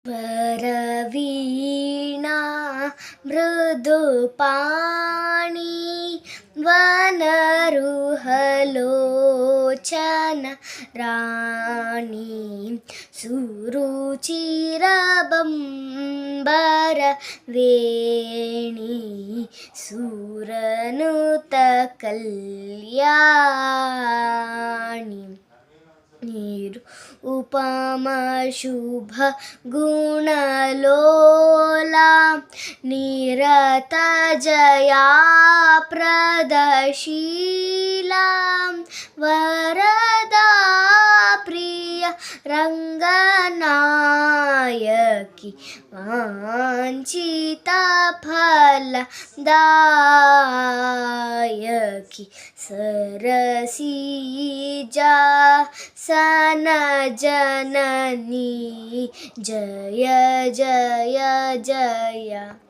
वरवीणा मृदुपाणि वनरुहलोचन राणी सुरुचिरबंबरवेणी सुरनुतकल्याणि उपमशुभ गुणलोला निरतजया प्रदशीला वरदा प्रिय रंगनायकी वांछिता फलदायकी सरसीजा सन जननी जय जय जय।